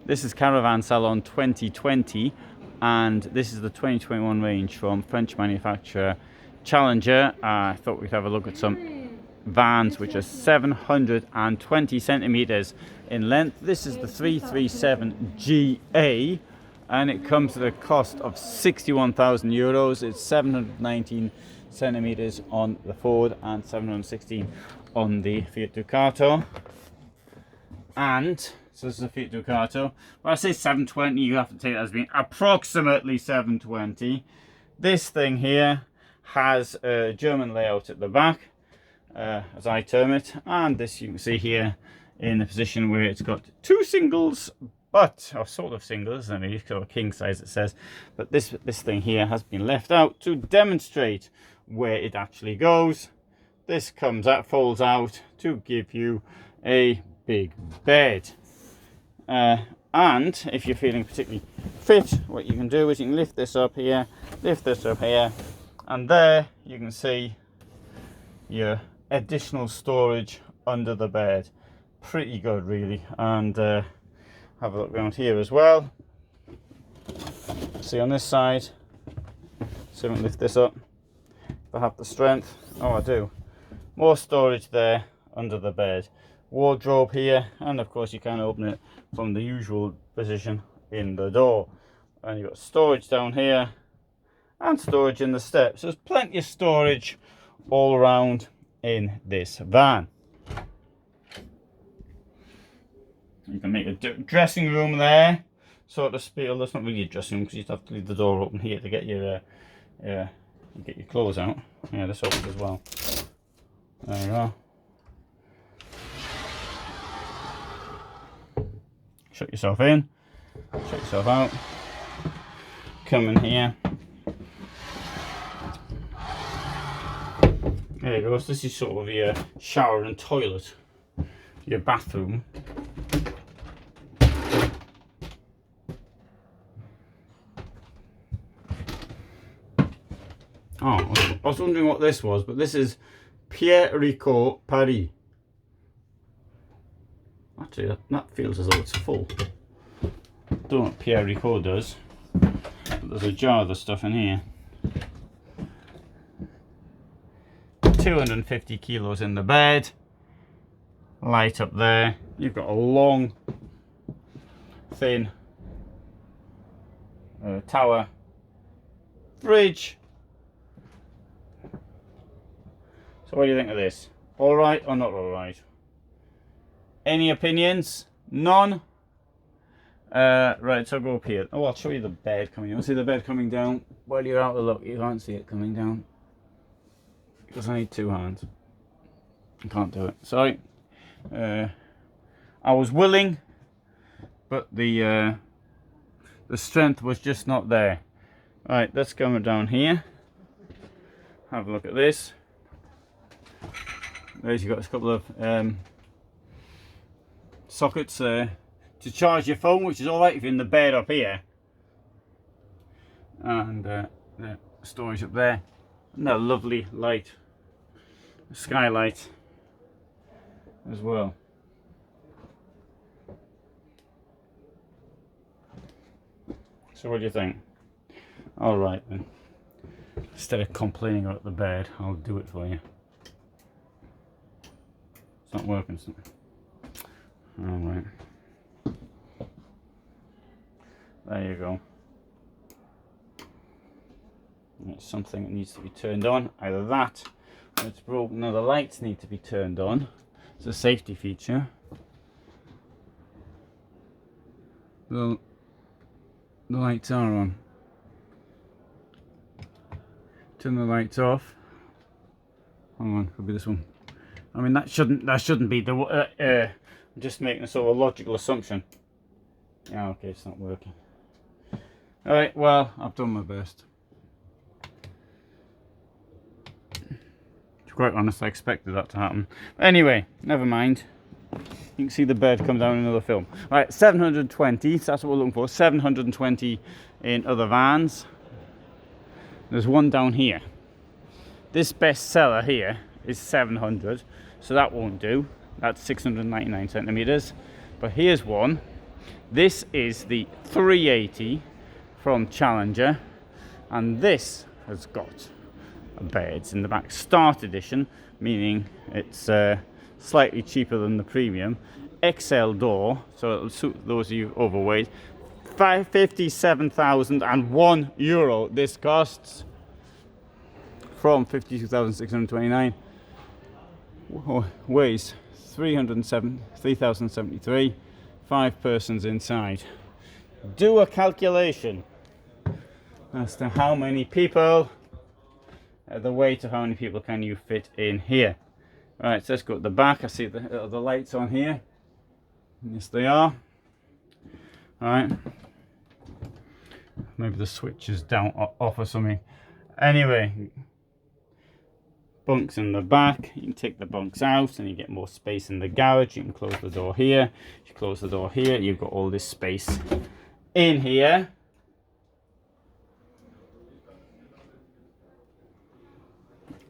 This is Caravan Salon 2020, and this is the 2021 range from French manufacturer Challenger. I thought we'd have a look at some vans which are 720 centimeters in length. This is the 337GA, and it comes at a cost of 61,000 euros. It's 719 centimeters on the Ford and 716 on the Fiat Ducato. And so this is a Fiat Ducato. When I say 720, you have to take that as being approximately 720. This thing here has a German layout at the back, as I term it, and this you can see here in the position where it's got two singles, but or sort of singles. I mean, it's got a king size, it says, but this thing here has been left out to demonstrate where it actually goes. This comes out, folds out to give you a big bed, and if you're feeling particularly fit, what you can do is you can lift this up here, and there you can see your additional storage under the bed. Pretty good, really. And have a look around here as well. See on this side, so we can lift this up if I have the strength. Oh, I do. More storage there under the bed. Wardrobe here, and of course you can open it from the usual position in the door. And you've got storage down here and storage in the steps. So there's plenty of storage all around in this van. You can make a dressing room there, so to speak. Well, that's not really a dressing room because you'd have to leave the door open here to get your clothes out. Yeah, this opens as well. There you go. Shut yourself in, shut yourself out. Come in here. There you go. So this is sort of your shower and toilet, your bathroom. Oh, I was wondering what this was, but this is Pierre Ricot Paris. Actually, that feels as though it's full. Don't know what Pierre Ricot does, but there's a jar of the stuff in here. 250 kilos in the bed. Light up there. You've got a long, thin tower. Fridge. So what do you think of this? All right or not all right? Any opinions? None? Right, so I'll go up here. Oh, I'll show you the bed coming down. See the bed coming down? While you're out of luck, you can't see it coming down, because I need two hands. I can't do it. Sorry. I was willing, but the strength was just not there. Right, let's go down here. Have a look at this. There's, you've got a couple of sockets to charge your phone, which is alright if you're in the bed up here. And the storage up there. And that lovely light, skylight as well. So what do you think? Alright then. Instead of complaining about the bed, I'll do it for you. It's not working, is it? Alright. There you go. It's something that needs to be turned on. Either that, or it's broken. Now the lights need to be turned on. It's a safety feature. The lights are on. Turn the lights off. Hang on, could be this one. I mean, that shouldn't be the. I'm just making a sort of logical assumption. Yeah, okay, it's not working. All right, well, I've done my best. To be quite honest, I expected that to happen. But anyway, never mind. You can see the bed come down in another film. All right, 720. So that's what we're looking for. 720 in other vans. There's one down here. This bestseller here is 700, so that won't do. That's 699 centimeters. But here's one This is the 380 from Challenger, and this has got beds in the back. Start edition, meaning it's slightly cheaper than the premium. XL door, so it'll suit those of you overweight. €57,001 this costs, from 52,629. Weighs 3,073. 5 persons inside. Do a calculation as to how many people, the weight of how many people can you fit in here. Right, so let's go to the back. I see the lights on here. Yes, they are. Alright. Maybe the switch is down off or something. Anyway, bunks in the back. You can take the bunks out and you get more space in the garage. You can close the door here. If you close the door here, you've got all this space in here.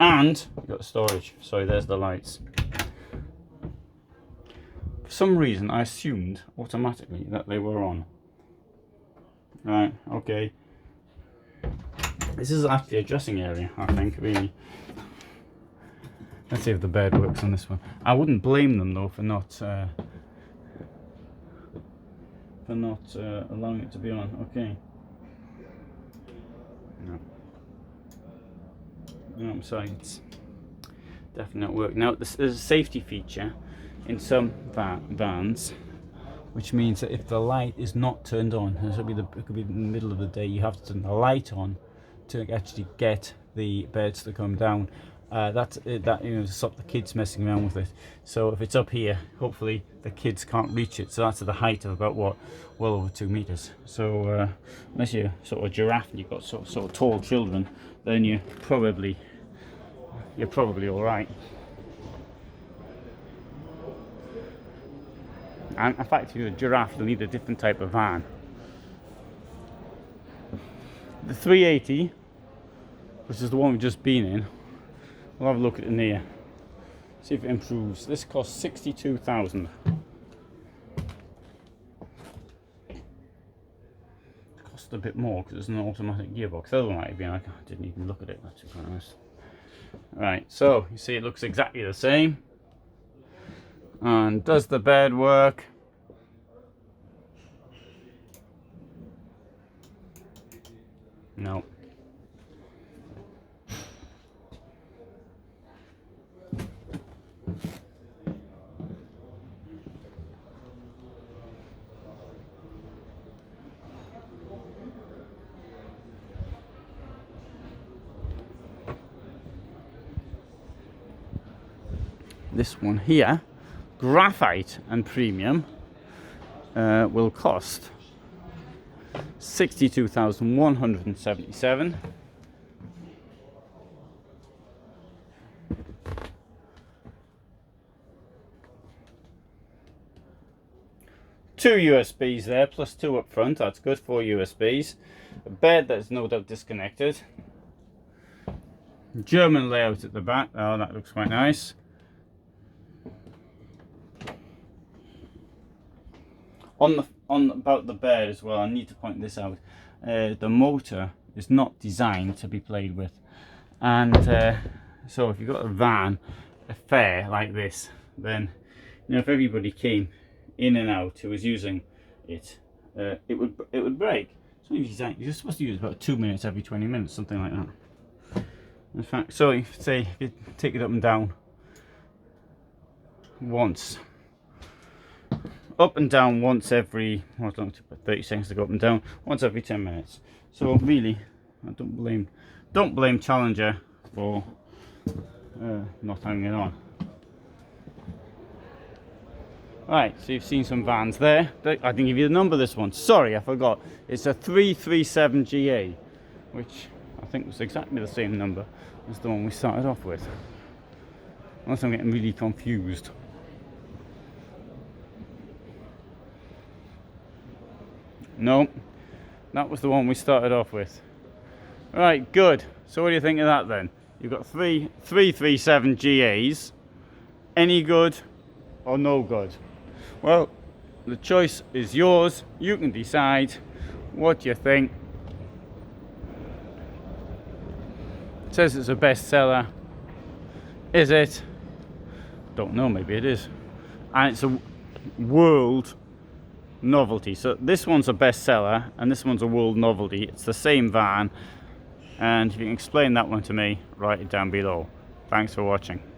And you've got storage. Sorry, there's the lights. For some reason, I assumed automatically that they were on. Right, okay. This is actually a dressing area, I think, really. Let's see if the bed works on this one. I wouldn't blame them though for not allowing it to be on. Okay. No, I'm sorry, it's definitely not working. Now, there's a safety feature in some vans, which means that if the light is not turned on, it could be in the middle of the day, you have to turn the light on to actually get the beds to come down. That to stop the kids messing around with it. So if it's up here, hopefully the kids can't reach it. So that's at the height of about well over 2 meters. So unless you're sort of a giraffe and you've got sort of tall children, then you're probably all right. And in fact, if you're a giraffe, you'll need a different type of van. The 380, which is the one we've just been in, we'll have a look at it in here, see if it improves. This costs 62,000. Cost a bit more because it's an automatic gearbox. The other one might have been, I didn't even look at it, to be honest. Right, so you see it looks exactly the same. And does the bed work? No. This one here, graphite and premium, will cost 62,177. Two USBs there, plus 2 up front. That's good, 4 USBs. A bed that's no doubt disconnected. German layout at the back. Oh, that looks quite nice. About the bed as well, I need to point this out. The motor is not designed to be played with, and so if you've got a van affair like this, then if everybody came in and out who was using it, it would break. So you're supposed to use about 2 minutes every 20 minutes, something like that. In fact, so if you take it up and down once. Up and down once every, well, it don't take about 30 seconds to go up and down, once every 10 minutes. So really, I don't blame Challenger for not having it on. Right, so you've seen some vans there. I didn't give you the number of this one. Sorry, I forgot. It's a 337GA, which I think was exactly the same number as the one we started off with. Unless I'm getting really confused. No, that was the one we started off with. Right, good. So what do you think of that then? You've got 337 GAs. Any good or no good? Well, the choice is yours. You can decide what you think. It says it's a bestseller. Is it? Don't know, maybe it is. And it's a world novelty. So this one's a bestseller and this one's a world novelty. It's the same van. And if you can explain that one to me, write it down below. Thanks for watching.